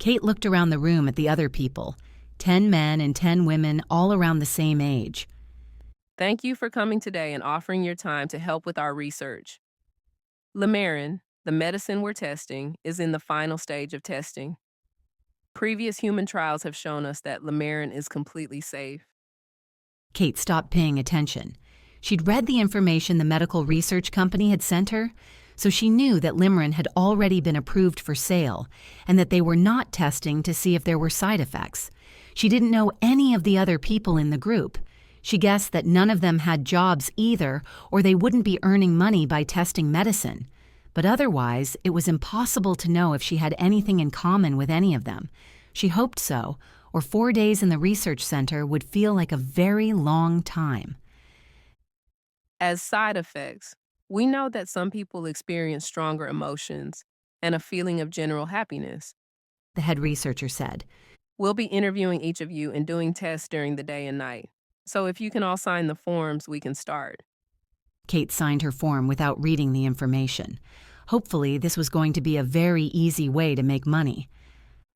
Kate looked around the room at the other people, 10 men and 10 women all around the same age. Thank you for coming today and offering your time to help with our research. Limarin, the medicine we're testing, is in the final stage of testing. Previous human trials have shown us that Limarin is completely safe. Kate stopped paying attention. She'd read the information the medical research company had sent her, so she knew that Limarin had already been approved for sale and that they were not testing to see if there were side effects. She didn't know any of the other people in the group. She guessed that none of them had jobs either, or they wouldn't be earning money by testing medicine. But otherwise, it was impossible to know if she had anything in common with any of them. She hoped so, or 4 days in the research center would feel like a very long time. As side effects, we know that some people experience stronger emotions and a feeling of general happiness. The head researcher said. We'll be interviewing each of you and doing tests during the day and night. So if you can all sign the forms, we can start. Kate signed her form without reading the information. Hopefully, this was going to be a very easy way to make money.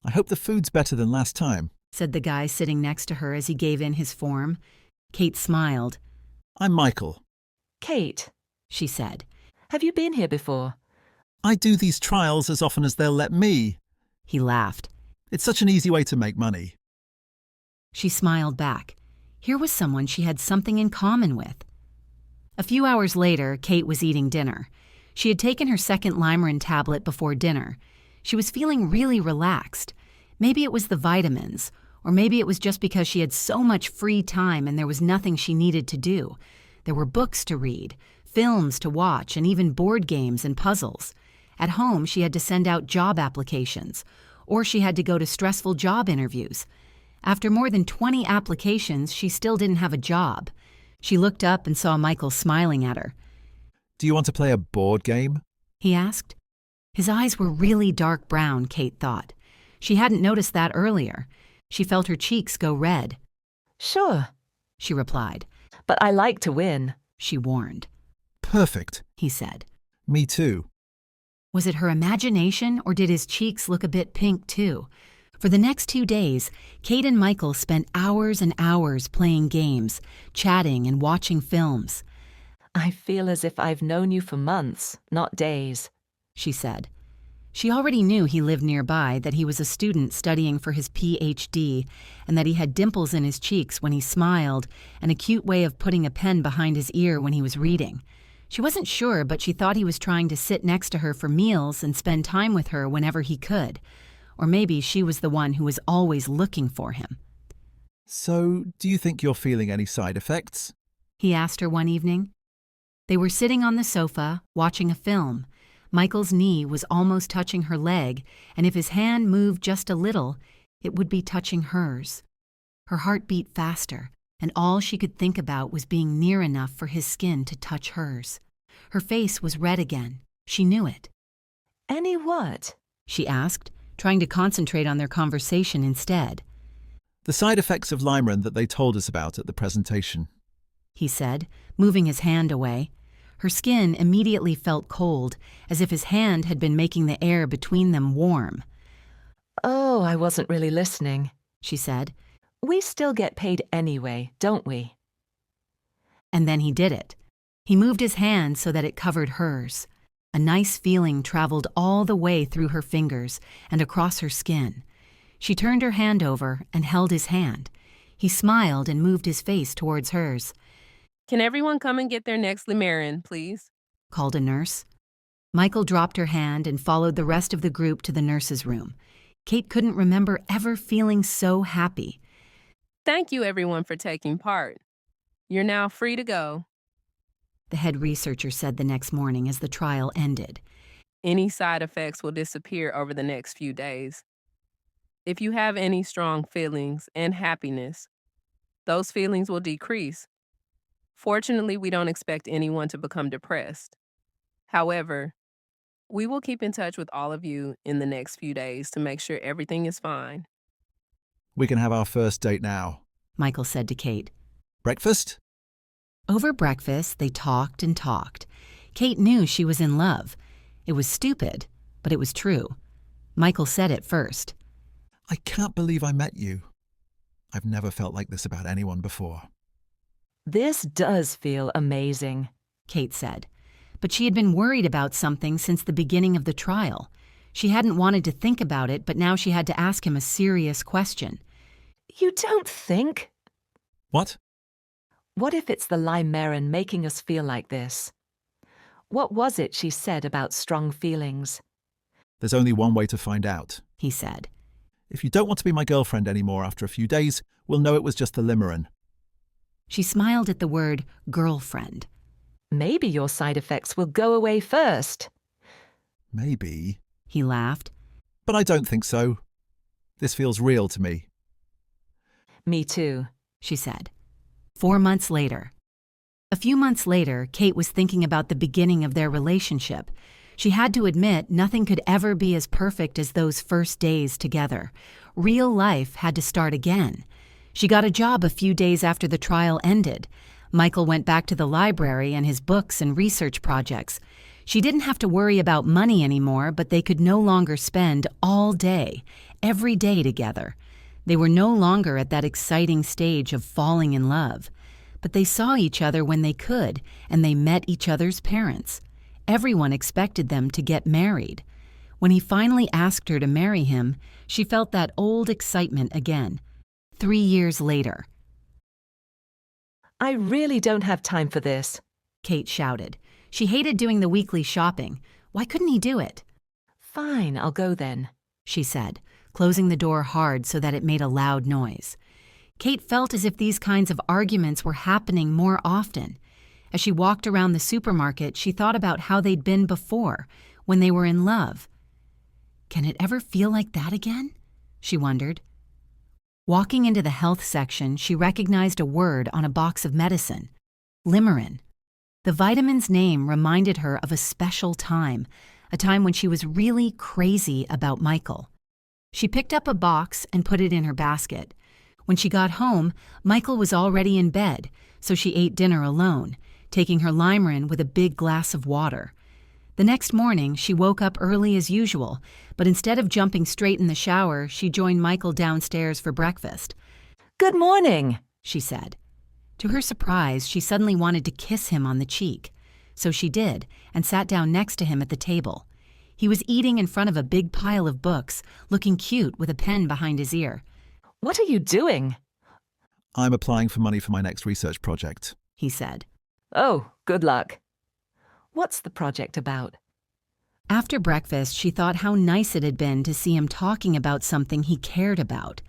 I hope the food's better than last time, said the guy sitting next to her as he gave in his form. Kate smiled. I'm Michael. Kate, she said. Have you been here before? I do these trials as often as they'll let me. He laughed. It's such an easy way to make money. She smiled back. Here was someone she had something in common with. A few hours later, Kate was eating dinner. She had taken her second Limarin tablet before dinner. She was feeling really relaxed. Maybe it was the vitamins, or maybe it was just because she had so much free time and there was nothing she needed to do. There were books to read, films to watch, and even board games and puzzles. At home, she had to send out job applications, or she had to go to stressful job interviews. After more than 20 applications, she still didn't have a job. She looked up and saw Michael smiling at her. Do you want to play a board game? He asked. His eyes were really dark brown, Kate thought. She hadn't noticed that earlier. She felt her cheeks go red. Sure, she replied. But I like to win, she warned. Perfect, he said. Me too. Was it her imagination, or did his cheeks look a bit pink too? For the next 2 days, Kate and Michael spent hours and hours playing games, chatting and watching films. I feel as if I've known you for months, not days, she said. She already knew he lived nearby, that he was a student studying for his PhD, and that he had dimples in his cheeks when he smiled and a cute way of putting a pen behind his ear when he was reading. She wasn't sure, but she thought he was trying to sit next to her for meals and spend time with her whenever he could. Or maybe she was the one who was always looking for him. So, do you think you're feeling any side effects? He asked her one evening. They were sitting on the sofa, watching a film. Michael's knee was almost touching her leg, and if his hand moved just a little, it would be touching hers. Her heart beat faster, and all she could think about was being near enough for his skin to touch hers. Her face was red again. She knew it. Any what? She asked, trying to concentrate on their conversation instead. The side effects of Limarin that they told us about at the presentation, he said, moving his hand away. Her skin immediately felt cold, as if his hand had been making the air between them warm. Oh, I wasn't really listening, she said. We still get paid anyway, don't we? And then he did it. He moved his hand so that it covered hers. A nice feeling traveled all the way through her fingers and across her skin. She turned her hand over and held his hand. He smiled and moved his face towards hers. Can everyone come and get their next Limarin, please? Called a nurse. Michael dropped her hand and followed the rest of the group to the nurse's room. Kate couldn't remember ever feeling so happy. Thank you, everyone, for taking part. You're now free to go. The head researcher said the next morning as the trial ended. Any side effects will disappear over the next few days. If you have any strong feelings and happiness, those feelings will decrease. Fortunately, we don't expect anyone to become depressed. However, we will keep in touch with all of you in the next few days to make sure everything is fine. We can have our first date now, Michael said to Kate. Breakfast? Over breakfast, they talked and talked. Kate knew she was in love. It was stupid, but it was true. Michael said it first. I can't believe I met you. I've never felt like this about anyone before. This does feel amazing, Kate said. But she had been worried about something since the beginning of the trial. She hadn't wanted to think about it, but now she had to ask him a serious question. You don't think? What? What if it's the limerin making us feel like this? What was it she said about strong feelings? There's only one way to find out, he said. If you don't want to be my girlfriend anymore after a few days, we'll know it was just the limerin. She smiled at the word girlfriend. Maybe your side effects will go away first. Maybe. He laughed. But I don't think so. This feels real to me. Me too, she said. 4 months later. A few months later, Kate was thinking about the beginning of their relationship. She had to admit nothing could ever be as perfect as those first days together. Real life had to start again. She got a job a few days after the trial ended. Michael went back to the library and his books and research projects. She didn't have to worry about money anymore, but they could no longer spend all day, every day together. They were no longer at that exciting stage of falling in love. But they saw each other when they could, and they met each other's parents. Everyone expected them to get married. When he finally asked her to marry him, she felt that old excitement again. 3 years later. I really don't have time for this, Kate shouted. She hated doing the weekly shopping. Why couldn't he do it? Fine, I'll go then, she said, closing the door hard so that it made a loud noise. Kate felt as if these kinds of arguments were happening more often. As she walked around the supermarket, she thought about how they'd been before, when they were in love. Can it ever feel like that again? She wondered. Walking into the health section, she recognized a word on a box of medicine. Limerin. The vitamin's name reminded her of a special time, a time when she was really crazy about Michael. She picked up a box and put it in her basket. When she got home, Michael was already in bed, so she ate dinner alone, taking her limerin with a big glass of water. The next morning, she woke up early as usual, but instead of jumping straight in the shower, she joined Michael downstairs for breakfast. Good morning, she said. To her surprise, she suddenly wanted to kiss him on the cheek. So she did, and sat down next to him at the table. He was eating in front of a big pile of books, looking cute with a pen behind his ear. What are you doing? I'm applying for money for my next research project, he said. Oh, good luck. What's the project about? After breakfast, she thought how nice it had been to see him talking about something he cared about.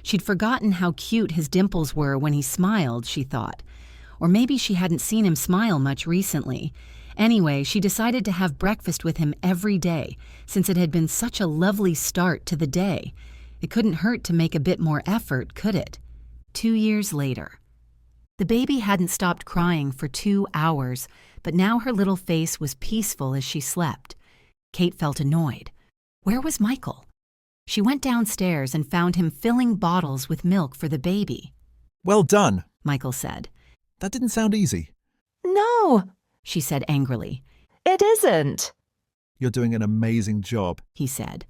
She'd forgotten how cute his dimples were when he smiled, she thought. Or maybe she hadn't seen him smile much recently. Anyway, she decided to have breakfast with him every day, since it had been such a lovely start to the day. It couldn't hurt to make a bit more effort, could it? 2 years later. The baby hadn't stopped crying for 2 hours, but now her little face was peaceful as she slept. Kate felt annoyed. Where was Michael? She went downstairs and found him filling bottles with milk for the baby. Well done, Michael said. That didn't sound easy. No, she said angrily. it isn't. You're doing an amazing job, he said.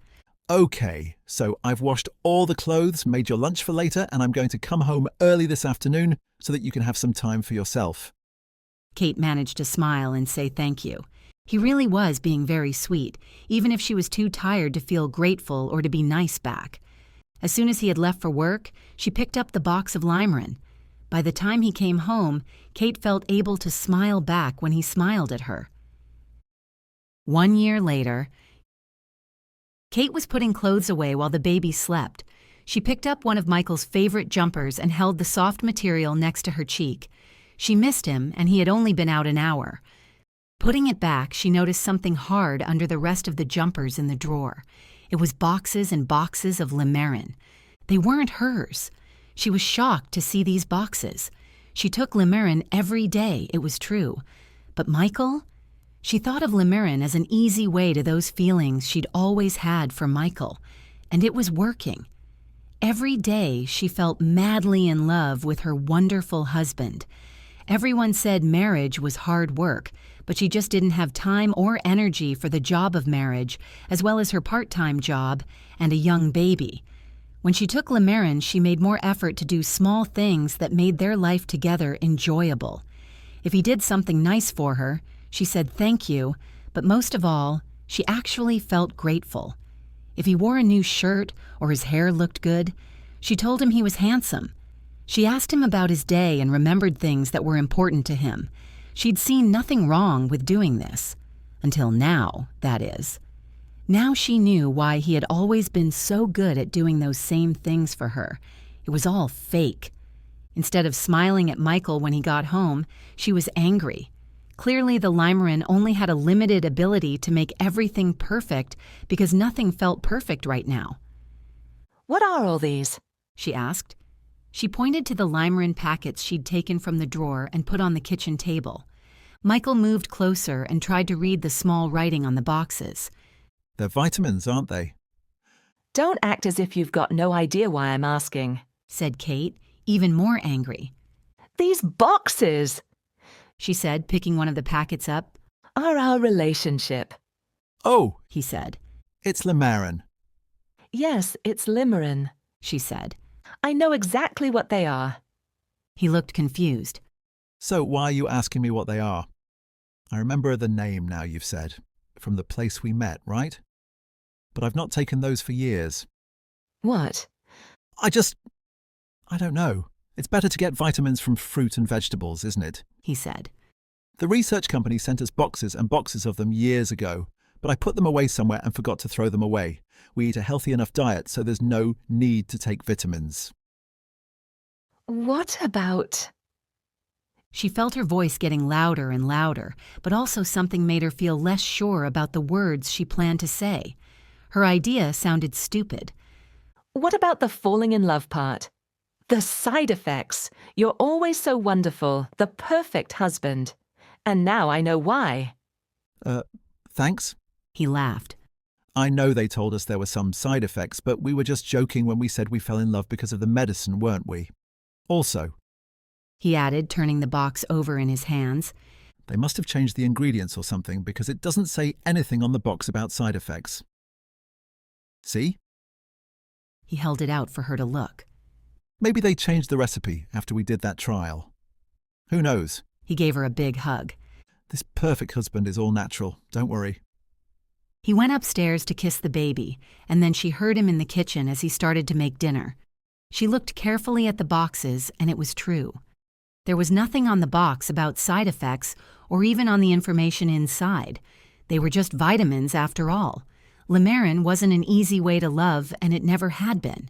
Okay, so I've washed all the clothes, made your lunch for later, and I'm going to come home early this afternoon so that you can have some time for yourself. Kate managed to smile and say thank you. He really was being very sweet, even if she was too tired to feel grateful or to be nice back. As soon as he had left for work, she picked up the box of limerin. By the time he came home, Kate felt able to smile back when he smiled at her. 1 year later, Kate was putting clothes away while the baby slept. She picked up one of Michael's favorite jumpers and held the soft material next to her cheek. She missed him, and he had only been out an hour. Putting it back, she noticed something hard under the rest of the jumpers in the drawer. It was boxes and boxes of limerin. They weren't hers. She was shocked to see these boxes. She took limerin every day, it was true. But Michael? She thought of limerin as an easy way to those feelings she'd always had for Michael, and it was working. Every day she felt madly in love with her wonderful husband. Everyone said marriage was hard work, but she just didn't have time or energy for the job of marriage, as well as her part-time job and a young baby. When she took Limerin, she made more effort to do small things that made their life together enjoyable. If he did something nice for her, she said thank you, but most of all, she actually felt grateful. If he wore a new shirt or his hair looked good, she told him he was handsome. She asked him about his day and remembered things that were important to him. She'd seen nothing wrong with doing this. Until now, that is. Now she knew why he had always been so good at doing those same things for her. It was all fake. Instead of smiling at Michael when he got home, she was angry. Clearly, the Limerin only had a limited ability to make everything perfect because nothing felt perfect right now. What are all these? She asked. She pointed to the Limerin packets she'd taken from the drawer and put on the kitchen table. Michael moved closer and tried to read the small writing on the boxes. They're vitamins, aren't they? Don't act as if you've got no idea why I'm asking, said Kate, even more angry. These boxes, she said, picking one of the packets up, are our relationship. Oh, he said. It's Limerin. Yes, it's Limerin, she said. I know exactly what they are. He looked confused. So why are you asking me what they are? I remember the name now you've said. From the place we met, right? But I've not taken those for years. What? I don't know. It's better to get vitamins from fruit and vegetables, isn't it? He said. The research company sent us boxes and boxes of them years ago, but I put them away somewhere and forgot to throw them away. We eat a healthy enough diet, so there's no need to take vitamins. What about... She felt her voice getting louder and louder, but also something made her feel less sure about the words she planned to say. Her idea sounded stupid. What about the falling in love part? The side effects. You're always so wonderful, the perfect husband. And now I know why. Thanks. He laughed. I know they told us there were some side effects, but we were just joking when we said we fell in love because of the medicine, weren't we? Also, he added, turning the box over in his hands, they must have changed the ingredients or something because it doesn't say anything on the box about side effects. See? He held it out for her to look. Maybe they changed the recipe after we did that trial. Who knows? He gave her a big hug. This perfect husband is all natural, don't worry. He went upstairs to kiss the baby, and then she heard him in the kitchen as he started to make dinner. She looked carefully at the boxes, and it was true. There was nothing on the box about side effects or even on the information inside. They were just vitamins after all. Limerin wasn't an easy way to love, and it never had been.